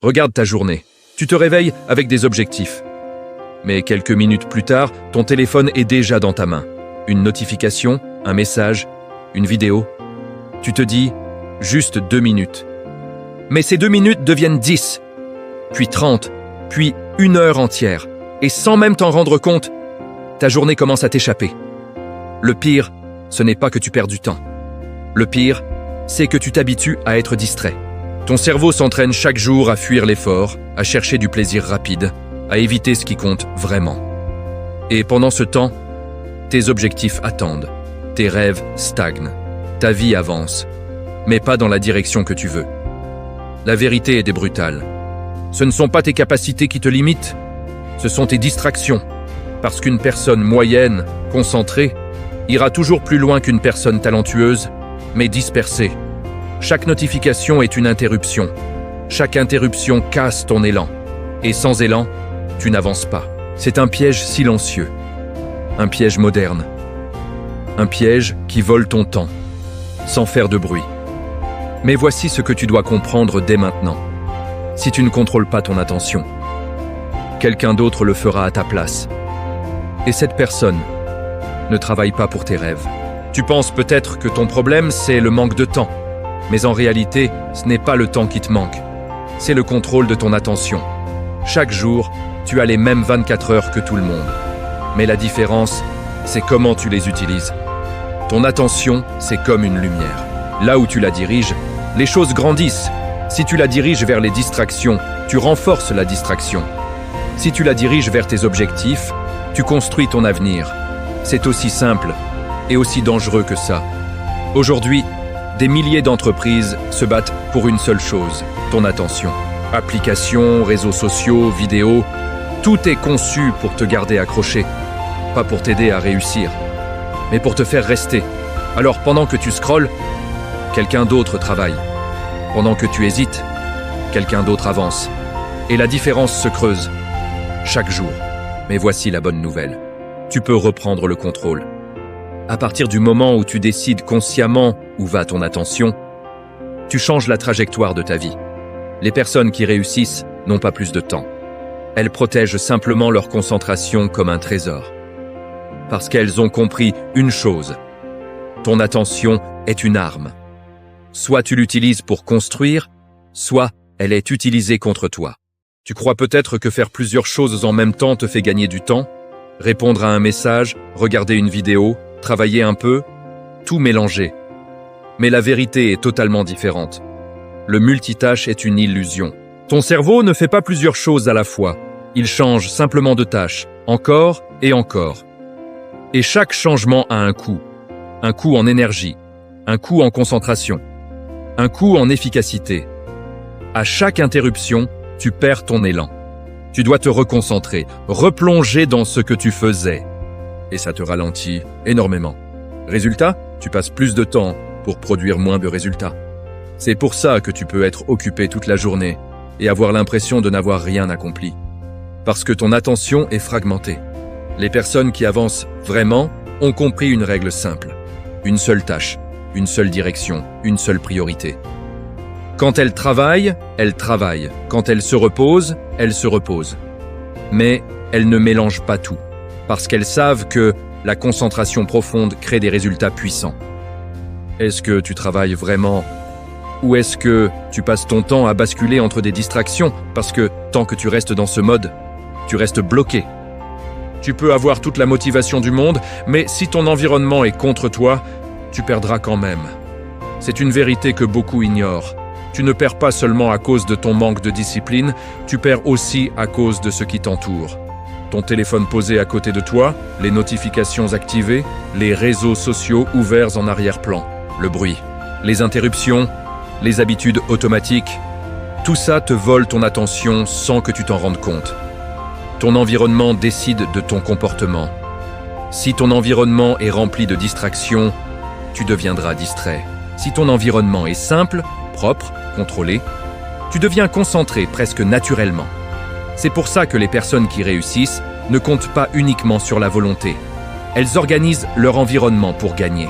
Regarde ta journée. Tu te réveilles avec des objectifs. Mais quelques minutes plus tard, ton téléphone est déjà dans ta main. Une notification, un message, une vidéo. Tu te dis, juste 2 minutes. Mais ces 2 minutes deviennent 10, puis 30, puis 1 heure entière. Et sans même t'en rendre compte, ta journée commence à t'échapper. Le pire, ce n'est pas que tu perds du temps. Le pire, c'est que tu t'habitues à être distrait. Ton cerveau s'entraîne chaque jour à fuir l'effort, à chercher du plaisir rapide, à éviter ce qui compte vraiment. Et pendant ce temps, tes objectifs attendent, tes rêves stagnent, ta vie avance, mais pas dans la direction que tu veux. La vérité est brutale. Ce ne sont pas tes capacités qui te limitent, ce sont tes distractions. Parce qu'une personne moyenne, concentrée, ira toujours plus loin qu'une personne talentueuse, mais dispersée. Chaque notification est une interruption. Chaque interruption casse ton élan. Et sans élan, tu n'avances pas. C'est un piège silencieux. Un piège moderne. Un piège qui vole ton temps, sans faire de bruit. Mais voici ce que tu dois comprendre dès maintenant. Si tu ne contrôles pas ton attention, quelqu'un d'autre le fera à ta place. Et cette personne ne travaille pas pour tes rêves. Tu penses peut-être que ton problème, c'est le manque de temps. Mais en réalité, ce n'est pas le temps qui te manque. C'est le contrôle de ton attention. Chaque jour, tu as les mêmes 24 heures que tout le monde. Mais la différence, c'est comment tu les utilises. Ton attention, c'est comme une lumière. Là où tu la diriges, les choses grandissent. Si tu la diriges vers les distractions, tu renforces la distraction. Si tu la diriges vers tes objectifs, tu construis ton avenir. C'est aussi simple et aussi dangereux que ça. Aujourd'hui, des milliers d'entreprises se battent pour une seule chose, ton attention. Applications, réseaux sociaux, vidéos, tout est conçu pour te garder accroché. Pas pour t'aider à réussir, mais pour te faire rester. Alors pendant que tu scrolles, quelqu'un d'autre travaille. Pendant que tu hésites, quelqu'un d'autre avance. Et la différence se creuse chaque jour. Mais voici la bonne nouvelle. Tu peux reprendre le contrôle. À partir du moment où tu décides consciemment où va ton attention, tu changes la trajectoire de ta vie. Les personnes qui réussissent n'ont pas plus de temps. Elles protègent simplement leur concentration comme un trésor. Parce qu'elles ont compris une chose. Ton attention est une arme. Soit tu l'utilises pour construire, soit elle est utilisée contre toi. Tu crois peut-être que faire plusieurs choses en même temps te fait gagner du temps? Répondre à un message, regarder une vidéo, travailler un peu, tout mélanger. Mais la vérité est totalement différente. Le multitâche est une illusion. Ton cerveau ne fait pas plusieurs choses à la fois. Il change simplement de tâche, encore et encore. Et chaque changement a un coût. Un coût en énergie, un coût en concentration, un coût en efficacité. À chaque interruption, tu perds ton élan. Tu dois te reconcentrer, replonger dans ce que tu faisais. Et ça te ralentit énormément. Résultat, tu passes plus de temps pour produire moins de résultats. C'est pour ça que tu peux être occupé toute la journée et avoir l'impression de n'avoir rien accompli. Parce que ton attention est fragmentée. Les personnes qui avancent vraiment ont compris une règle simple. Une seule tâche, une seule direction, une seule priorité. Quand elles travaillent, elles travaillent. Quand elles se reposent, elles se reposent. Mais elles ne mélangent pas tout. Parce qu'elles savent que la concentration profonde crée des résultats puissants. Est-ce que tu travailles vraiment? Ou est-ce que tu passes ton temps à basculer entre des distractions parce que tant que tu restes dans ce mode, tu restes bloqué? Tu peux avoir toute la motivation du monde, mais si ton environnement est contre toi, tu perdras quand même. C'est une vérité que beaucoup ignorent. Tu ne perds pas seulement à cause de ton manque de discipline, tu perds aussi à cause de ce qui t'entoure. Ton téléphone posé à côté de toi, les notifications activées, les réseaux sociaux ouverts en arrière-plan, le bruit, les interruptions, les habitudes automatiques, tout ça te vole ton attention sans que tu t'en rendes compte. Ton environnement décide de ton comportement. Si ton environnement est rempli de distractions, tu deviendras distrait. Si ton environnement est simple, propre, contrôlé, tu deviens concentré presque naturellement. C'est pour ça que les personnes qui réussissent ne comptent pas uniquement sur la volonté. Elles organisent leur environnement pour gagner.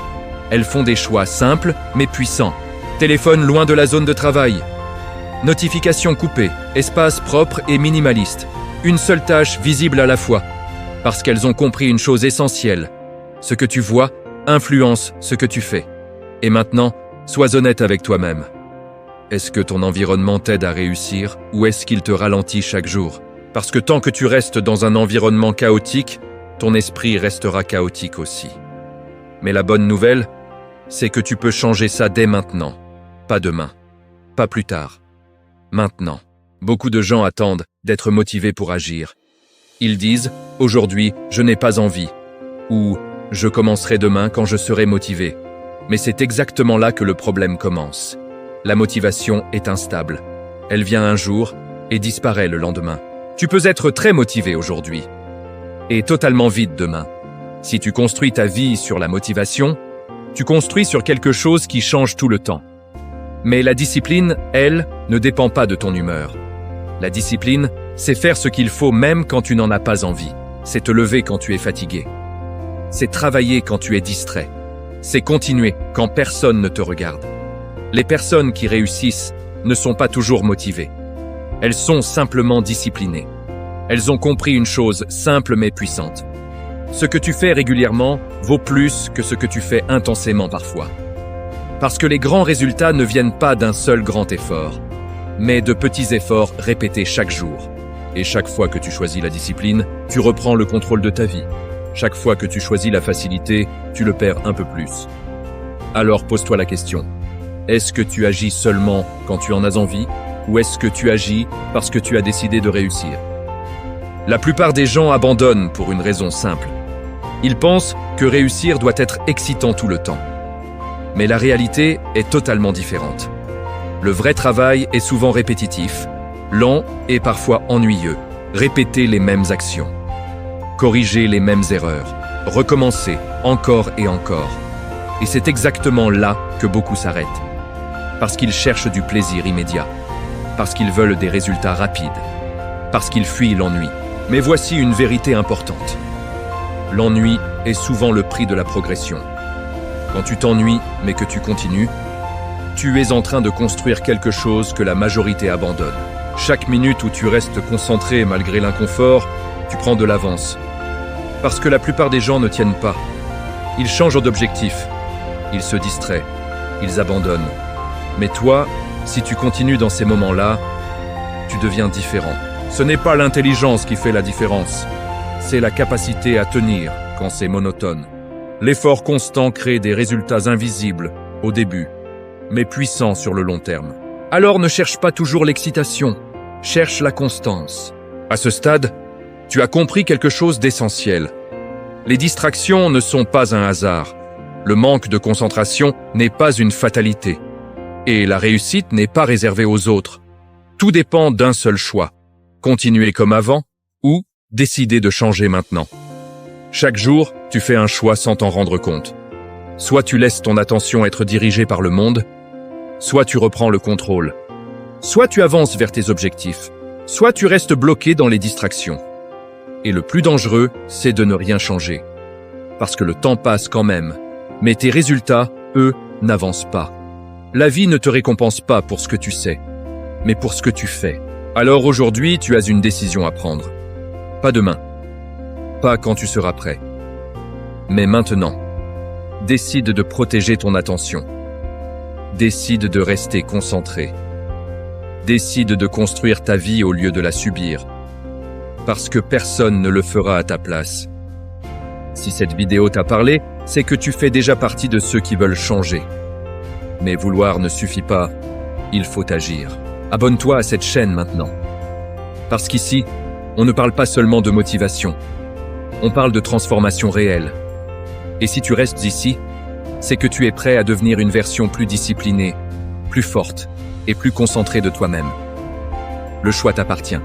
Elles font des choix simples mais puissants. Téléphone loin de la zone de travail. Notifications coupées, espace propre et minimaliste. Une seule tâche visible à la fois. Parce qu'elles ont compris une chose essentielle. Ce que tu vois influence ce que tu fais. Et maintenant, sois honnête avec toi-même. Est-ce que ton environnement t'aide à réussir ou est-ce qu'il te ralentit chaque jour? Parce que tant que tu restes dans un environnement chaotique, ton esprit restera chaotique aussi. Mais la bonne nouvelle, c'est que tu peux changer ça dès maintenant. Pas demain. Pas plus tard. Maintenant. Beaucoup de gens attendent d'être motivés pour agir. Ils disent « Aujourd'hui, je n'ai pas envie » ou « Je commencerai demain quand je serai motivé ». Mais c'est exactement là que le problème commence. La motivation est instable. Elle vient un jour et disparaît le lendemain. Tu peux être très motivé aujourd'hui et totalement vide demain. Si tu construis ta vie sur la motivation, tu construis sur quelque chose qui change tout le temps. Mais la discipline, elle, ne dépend pas de ton humeur. La discipline, c'est faire ce qu'il faut même quand tu n'en as pas envie. C'est te lever quand tu es fatigué. C'est travailler quand tu es distrait. C'est continuer quand personne ne te regarde. Les personnes qui réussissent ne sont pas toujours motivées. Elles sont simplement disciplinées. Elles ont compris une chose simple mais puissante. Ce que tu fais régulièrement vaut plus que ce que tu fais intensément parfois. Parce que les grands résultats ne viennent pas d'un seul grand effort, mais de petits efforts répétés chaque jour. Et chaque fois que tu choisis la discipline, tu reprends le contrôle de ta vie. Chaque fois que tu choisis la facilité, tu le perds un peu plus. Alors pose-toi la question. Est-ce que tu agis seulement quand tu en as envie, ou est-ce que tu agis parce que tu as décidé de réussir? La plupart des gens abandonnent pour une raison simple. Ils pensent que réussir doit être excitant tout le temps. Mais la réalité est totalement différente. Le vrai travail est souvent répétitif, lent et parfois ennuyeux. Répéter les mêmes actions. Corriger les mêmes erreurs. Recommencer encore et encore. Et c'est exactement là que beaucoup s'arrêtent. Parce qu'ils cherchent du plaisir immédiat. Parce qu'ils veulent des résultats rapides. Parce qu'ils fuient l'ennui. Mais voici une vérité importante. L'ennui est souvent le prix de la progression. Quand tu t'ennuies, mais que tu continues, tu es en train de construire quelque chose que la majorité abandonne. Chaque minute où tu restes concentré malgré l'inconfort, tu prends de l'avance. Parce que la plupart des gens ne tiennent pas. Ils changent d'objectif. Ils se distraient. Ils abandonnent. Mais toi, si tu continues dans ces moments-là, tu deviens différent. Ce n'est pas l'intelligence qui fait la différence. C'est la capacité à tenir quand c'est monotone. L'effort constant crée des résultats invisibles au début, mais puissants sur le long terme. Alors ne cherche pas toujours l'excitation, cherche la constance. À ce stade, tu as compris quelque chose d'essentiel. Les distractions ne sont pas un hasard. Le manque de concentration n'est pas une fatalité. Et la réussite n'est pas réservée aux autres. Tout dépend d'un seul choix. Continuer comme avant ou décider de changer maintenant. Chaque jour, tu fais un choix sans t'en rendre compte. Soit tu laisses ton attention être dirigée par le monde, soit tu reprends le contrôle. Soit tu avances vers tes objectifs, soit tu restes bloqué dans les distractions. Et le plus dangereux, c'est de ne rien changer. Parce que le temps passe quand même, mais tes résultats, eux, n'avancent pas. La vie ne te récompense pas pour ce que tu sais, mais pour ce que tu fais. Alors aujourd'hui, tu as une décision à prendre. Pas demain. Pas quand tu seras prêt. Mais maintenant. Décide de protéger ton attention. Décide de rester concentré. Décide de construire ta vie au lieu de la subir. Parce que personne ne le fera à ta place. Si cette vidéo t'a parlé, c'est que tu fais déjà partie de ceux qui veulent changer. Mais vouloir ne suffit pas, il faut agir. Abonne-toi à cette chaîne maintenant. Parce qu'ici, on ne parle pas seulement de motivation. On parle de transformation réelle. Et si tu restes ici, c'est que tu es prêt à devenir une version plus disciplinée, plus forte et plus concentrée de toi-même. Le choix t'appartient.